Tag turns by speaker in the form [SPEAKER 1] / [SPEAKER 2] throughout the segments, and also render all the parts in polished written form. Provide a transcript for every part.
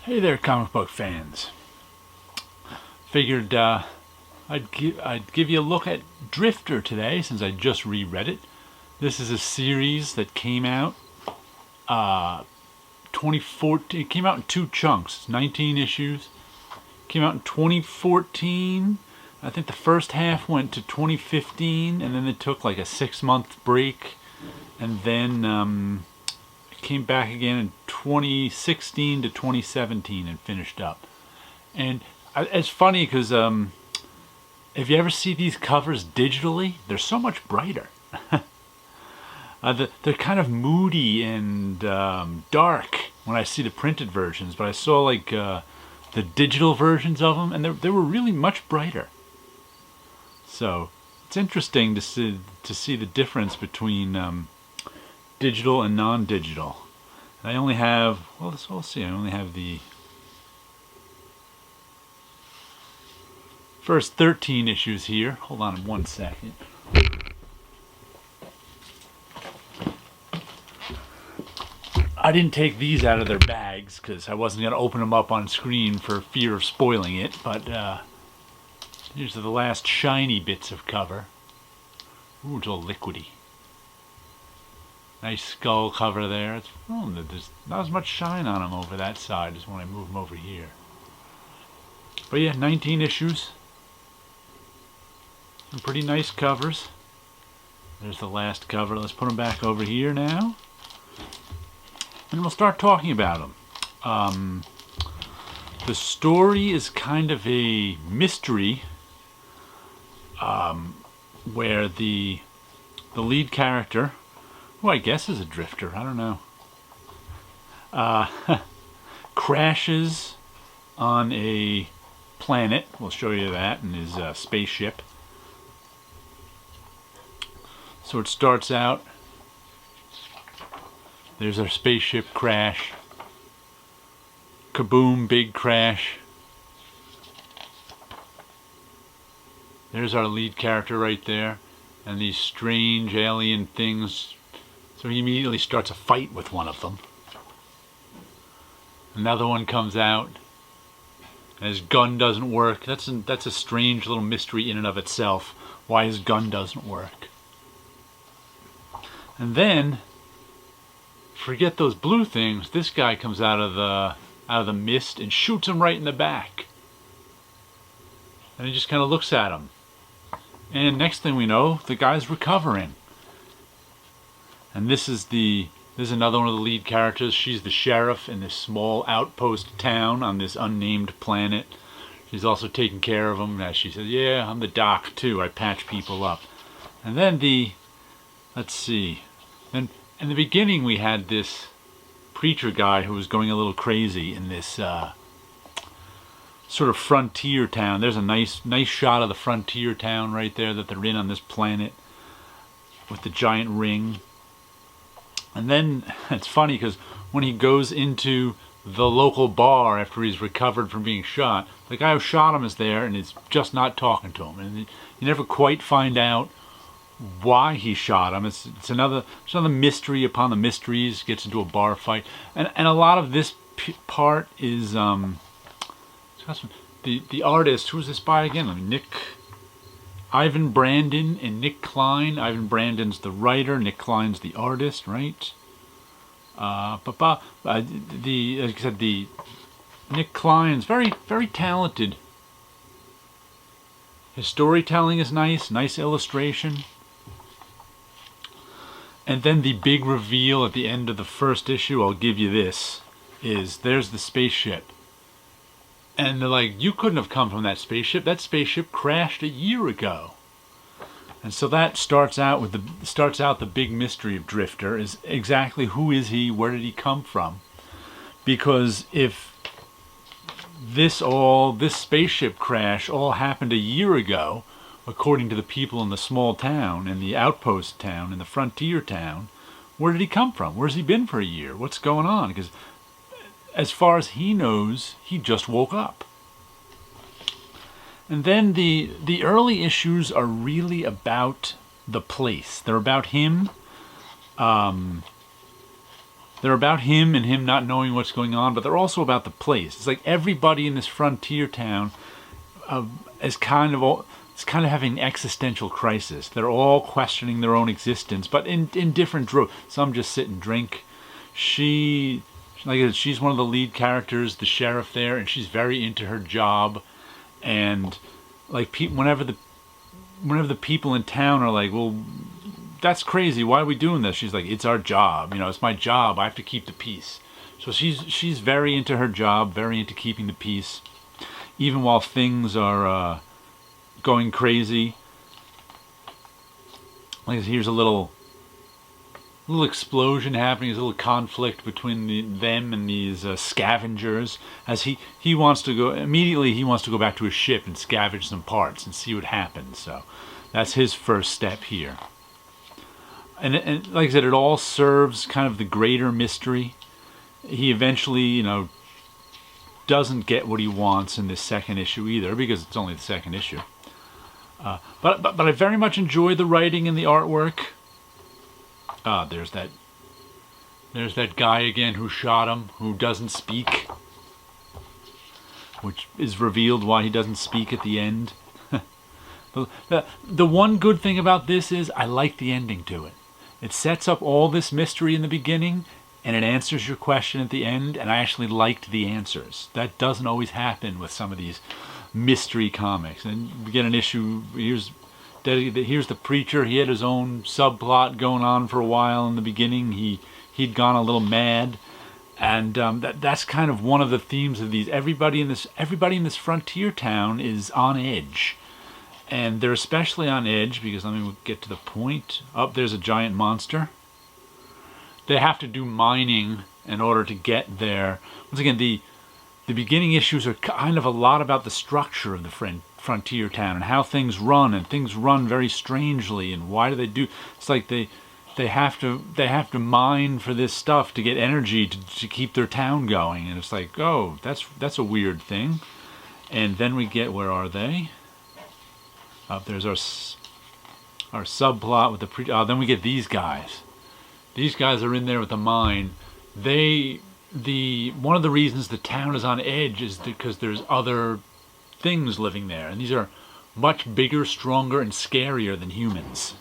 [SPEAKER 1] Hey there, comic book fans. Figured I'd give you a look at Drifter today since I just reread it. This is a series that came out 2014. It came out in two chunks. It's 19 issues. Came out in 2014. I think the first half went to 2015, and then they took like a 6-month break, and then came back again in 2016 to 2017 and finished up. And it's funny because if you ever see these covers digitally, they're so much brighter. They're kind of moody and dark when I see the printed versions, but I saw like the digital versions of them, and they were really much brighter. So it's interesting to see the difference between digital and non-digital. And I only have, well, we'll see, I only have the first 13 issues here. Hold on 1 second. I didn't take these out of their bags because I wasn't going to open them up on screen for fear of spoiling it, but here's the last shiny bits of cover. Ooh, it's all liquidy. Nice skull cover there. There's not as much shine on them over that side as when I move them over here. But yeah, 19 issues. Some pretty nice covers. There's the last cover. Let's put them back over here now. And we'll start talking about them. The story is kind of a mystery where the lead character, who I guess is a drifter, I don't know, crashes on a planet. We'll show you that in his spaceship. So it starts out, there's our spaceship crash. Kaboom, big crash. There's our lead character right there. And these strange alien things. So he immediately starts a fight with one of them. Another one comes out. And his gun doesn't work. That's a strange little mystery in and of itself. Why his gun doesn't work. And then, forget those blue things. This guy comes out of the mist and shoots him right in the back. And he just kind of looks at him. And next thing we know, the guy's recovering. And this is another one of the lead characters. She's the sheriff in this small outpost town on this unnamed planet. She's also taking care of him. As she says, yeah, I'm the doc too. I patch people up. And then let's see. Then in the beginning we had this preacher guy who was going a little crazy in this sort of frontier town. There's a nice shot of the frontier town right there that they're in on this planet with the giant ring. And then it's funny because when he goes into the local bar after he's recovered from being shot, the guy who shot him is there and is just not talking to him. And you never quite find out why he shot him. It's another mystery upon the mysteries. Gets into a bar fight, and a lot of this part is the artist. Who's this by again? Ivan Brandon and Nic Klein. Ivan Brandon's the writer. Nic Klein's the artist, right? Like I said, the Nic Klein's very, very talented. His storytelling is nice illustration. And then the big reveal at the end of the first issue, I'll give you this, is there's the spaceship. And they're like, you couldn't have come from that spaceship. That spaceship crashed a year ago. And so that starts out the big mystery of Drifter, is exactly who is he, where did he come from? Because if this spaceship crash all happened a year ago, according to the people in the small town and the outpost town and the frontier town, where did he come from? Where's he been for a year? What's going on? Because as far as he knows, he just woke up. And then the early issues are really about the place. They're about him they're about him and him not knowing what's going on, but they're also about the place. It's like everybody in this frontier town is kind of having an existential crisis. They're all questioning their own existence, but in different droves. Some just sit and drink. She's one of the lead characters, the sheriff there, and she's very into her job. And like whenever the people in town are like, well, that's crazy, why are we doing this? She's like, it's our job, it's my job, I have to keep the peace. So she's very into her job, very into keeping the peace, even while things are going crazy. Like, here's a little explosion happening, there's a little conflict between them and these scavengers, as he wants to go back to his ship and scavenge some parts and see what happens. So that's his first step here. And like I said, it all serves kind of the greater mystery. He eventually, doesn't get what he wants in this second issue either, because it's only the second issue. But I very much enjoy the writing and the artwork. There's that guy again who shot him, who doesn't speak, which is revealed why he doesn't speak at the end. The one good thing about this is I like the ending to it. It sets up all this mystery in the beginning, and it answers your question at the end, and I actually liked the answers. That doesn't always happen with some of these mystery comics. And we get an issue, here's the preacher. He had his own subplot going on for a while in the beginning. He'd gone a little mad, and that's kind of one of the themes of these. Everybody in this frontier town is on edge. And they're especially on edge because, let me get to the point. There's a giant monster. They have to do mining in order to get there. Once again, the beginning issues are kind of a lot about the structure of the frontier town and how things run, and things run very strangely. And why do they do? It's like they have to mine for this stuff to get energy to keep their town going. And it's like, oh, that's a weird thing. And then we get, where are they? There's our subplot with the then we get these guys. These guys are in there with the mine. One of the reasons the town is on edge is because there's other things living there, and these are much bigger, stronger, and scarier than humans.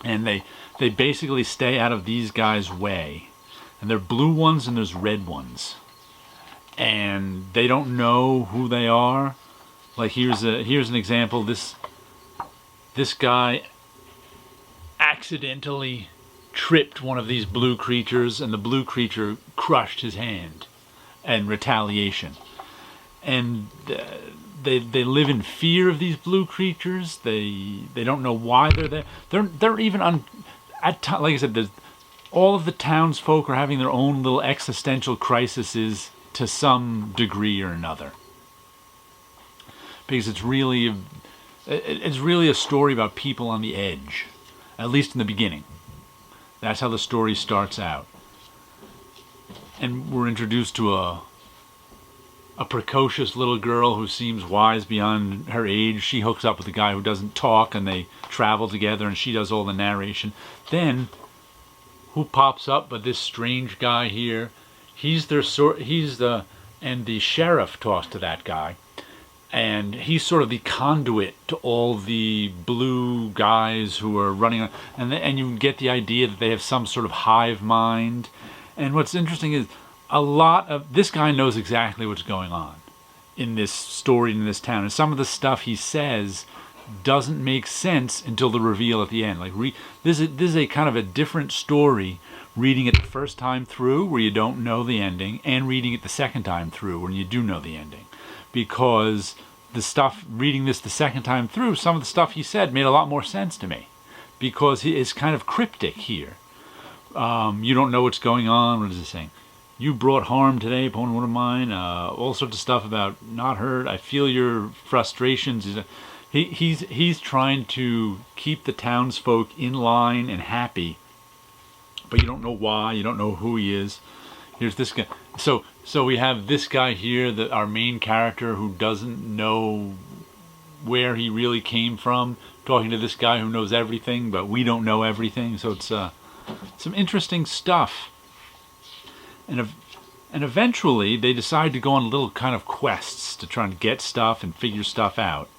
[SPEAKER 1] And they basically stay out of these guys' way. And there are blue ones and there's red ones. And they don't know who they are. Like, here's an example. This guy accidentally tripped one of these blue creatures, and the blue creature crushed his hand in retaliation. And they live in fear of these blue creatures. They don't know why they're there. They're even like I said, all of the townsfolk are having their own little existential crises to some degree or another. Because it's really a story about people on the edge, at least in the beginning. That's how the story starts out. And we're introduced to a precocious little girl who seems wise beyond her age. She hooks up with a guy who doesn't talk, and they travel together, and she does all the narration. Then, who pops up but this strange guy here? And the sheriff talks to that guy. And he's sort of the conduit to all the blue guys who are running. And you get the idea that they have some sort of hive mind. And what's interesting is this guy knows exactly what's going on in this story, in this town. And some of the stuff he says doesn't make sense until the reveal at the end. Like, this is a kind of a different story, reading it the first time through where you don't know the ending, and reading it the second time through when you do know the ending. Because reading this the second time through, some of the stuff he said made a lot more sense to me. Because it's kind of cryptic here. You don't know what's going on. What is it saying? You brought harm today upon one of mine. All sorts of stuff about not hurt. I feel your frustrations. He's trying to keep the townsfolk in line and happy. But you don't know why. You don't know who he is. Here's this guy. So we have this guy here, our main character, who doesn't know where he really came from, talking to this guy who knows everything, but we don't know everything. So it's some interesting stuff. And and eventually they decide to go on little kind of quests to try and get stuff and figure stuff out,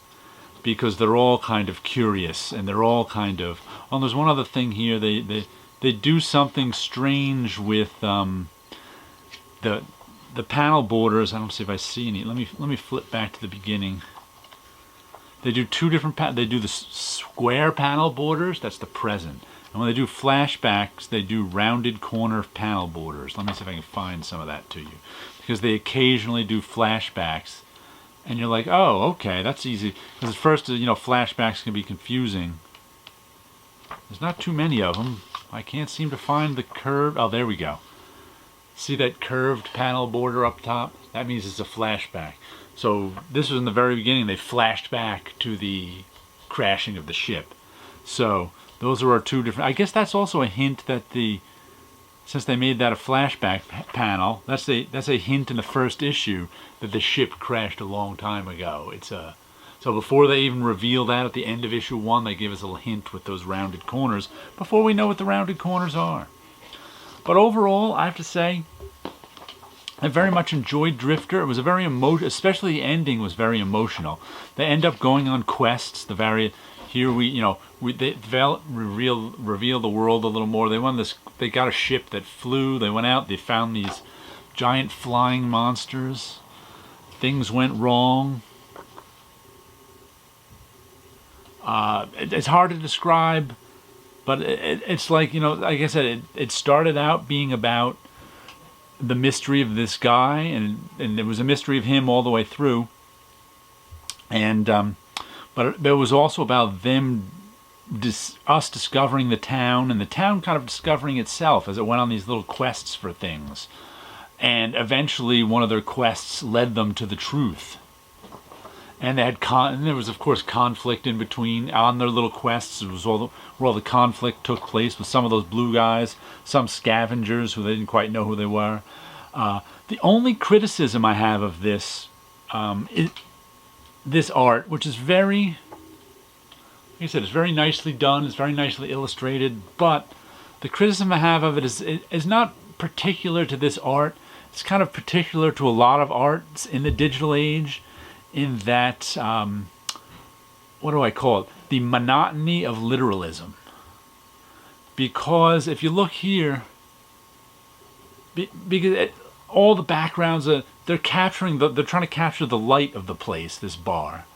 [SPEAKER 1] because they're all kind of curious, and they're all kind of... Oh, there's one other thing here. They do something strange with the panel borders. I don't see if I see any. Let me flip back to the beginning. They do two different they do the square panel borders. That's the present. And when they do flashbacks, they do rounded corner panel borders. Let me see if I can find some of that to you, because they occasionally do flashbacks, and you're like, oh, okay, that's easy. Because at first, flashbacks can be confusing. There's not too many of them. I can't seem to find the curve. Oh, there we go. See that curved panel border up top? That means it's a flashback. So this was in the very beginning. They flashed back to the crashing of the ship. So those are our two different... I guess that's also a hint that since they made that a flashback panel, that's a hint in the first issue that the ship crashed a long time ago. So before they even reveal that at the end of issue 1, they give us a little hint with those rounded corners before we know what the rounded corners are. But overall, I have to say, I very much enjoyed Drifter. It was a very especially the ending was very emotional. They end up going on quests. They reveal the world a little more. They got a ship that flew. They went out. They found these giant flying monsters. Things went wrong. It's hard to describe, but it's like, like I said, it started out being about the mystery of this guy, and there was a mystery of him all the way through, and but it was also about them, us discovering the town, and the town kind of discovering itself as it went on these little quests for things, and eventually one of their quests led them to the truth. And they had and there was, of course, conflict in between on their little quests. It was where all the conflict took place with some of those blue guys, some scavengers who they didn't quite know who they were. The only criticism I have of this this art, which is very, like I said, it's very nicely done, it's very nicely illustrated, but the criticism I have of it is not particular to this art. It's kind of particular to a lot of arts in the digital age, in that, what do I call it? The monotony of literalism. Because if you look here, because all the backgrounds, they're trying to capture the light of the place, this bar.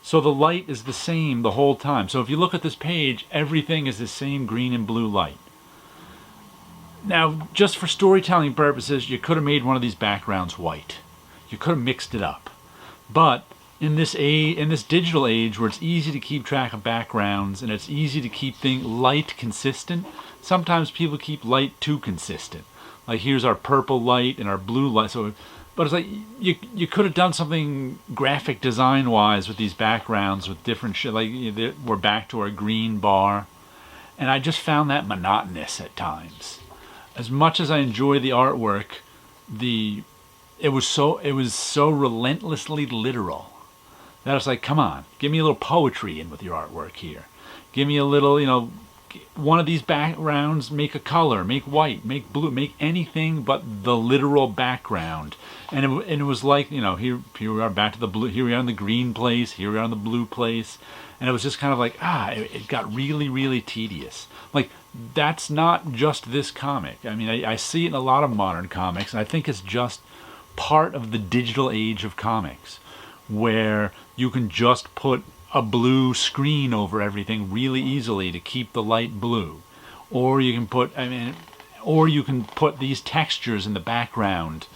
[SPEAKER 1] So the light is the same the whole time. So if you look at this page, everything is the same green and blue light. Now, just for storytelling purposes, you could have made one of these backgrounds white. You could have mixed it up. But in this digital age, where it's easy to keep track of backgrounds and it's easy to keep light consistent, sometimes people keep light too consistent. Like here's our purple light and our blue light. But it's like you could have done something graphic design wise with these backgrounds with different shit. Like we're back to our green bar, and I just found that monotonous at times. As much as I enjoy the artwork, it was so relentlessly literal that I was like, come on, give me a little poetry in with your artwork here. Give me a little, one of these backgrounds, make a color, make white, make blue, make anything but the literal background. And it was like, here we are back to the blue, here we are in the green place, here we are in the blue place. And it was just kind of like, it got really, really tedious. Like, that's not just this comic. I mean, I see it in a lot of modern comics, and I think it's just part of the digital age of comics, where you can just put a blue screen over everything really easily to keep the light blue, or you can put these textures in the background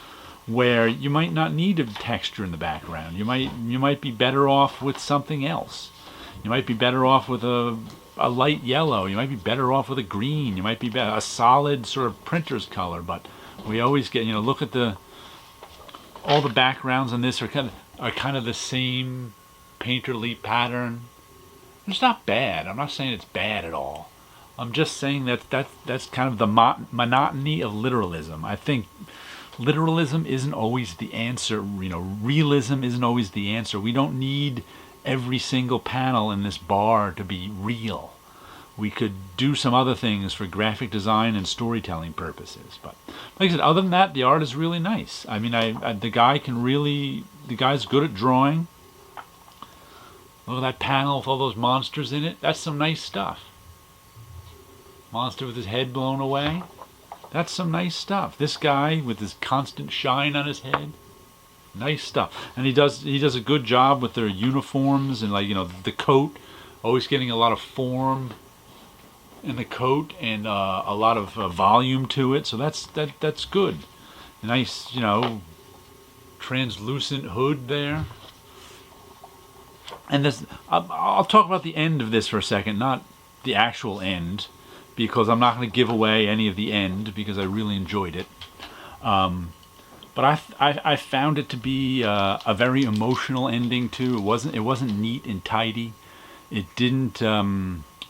[SPEAKER 1] where you might not need a texture in the background. You might be better off with something else. You might be better off with a light yellow. You might be better off with a green. You might be a solid sort of printer's color. But we always get, look at all the backgrounds on this are kind of the same painterly pattern. It's not bad. I'm not saying it's bad at all. I'm just saying that's kind of the monotony of literalism. I think literalism isn't always the answer. Realism isn't always the answer. We don't need every single panel in this bar to be real. we could do some other things for graphic design and storytelling purposes. But like I said, other than that, the art is really nice. I mean, the guy's good at drawing. Look at that panel with all those monsters in it. That's some nice stuff. Monster with his head blown away. That's some nice stuff. This guy with his constant shine on his head. Nice stuff. And he does a good job with their uniforms and, like, you know, the coat. Always getting a lot of form in the coat and a lot of volume to it. So that's good. Nice, you know, translucent hood there. And this, I'll talk about the end of this for a second, not the actual end, because I'm not going to give away any of the end because I really enjoyed it. But I found it to be a very emotional ending too. It wasn't neat and tidy. It didn't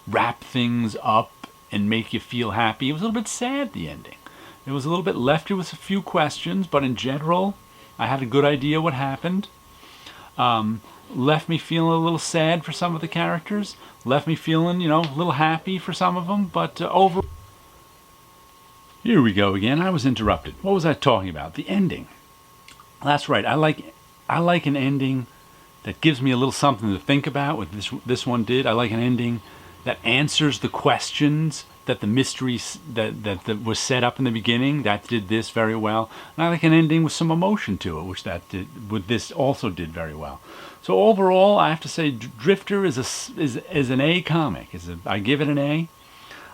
[SPEAKER 1] wrap things up and make you feel happy. It was a little bit sad, the ending. It was a little bit left you with a few questions, but in general, I had a good idea what happened. Left me feeling a little sad for some of the characters. Left me feeling, you know, a little happy for some of them. But Here we go again. I was interrupted. What was I talking about? The ending. That's right. I like an ending that gives me a little something to think about. What this one did. I like an ending that answers the questions that the mysteries that was set up in the beginning. That did this very well. And I like an ending with some emotion to it, which this also did very well. So overall, I have to say, Drifter is an A comic. I give it an A.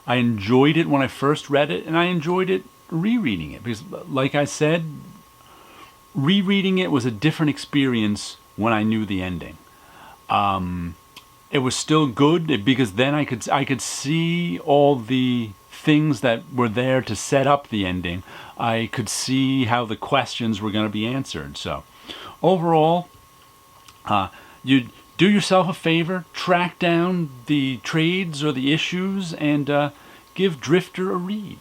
[SPEAKER 1] I enjoyed it when I first read it, and I enjoyed it rereading it because, like I said, rereading it was a different experience when I knew the ending. It was still good because then I could see all the things that were there to set up the ending. I could see how the questions were going to be answered. So, overall, you do yourself a favor, track down the trades or the issues, and give Drifter a read.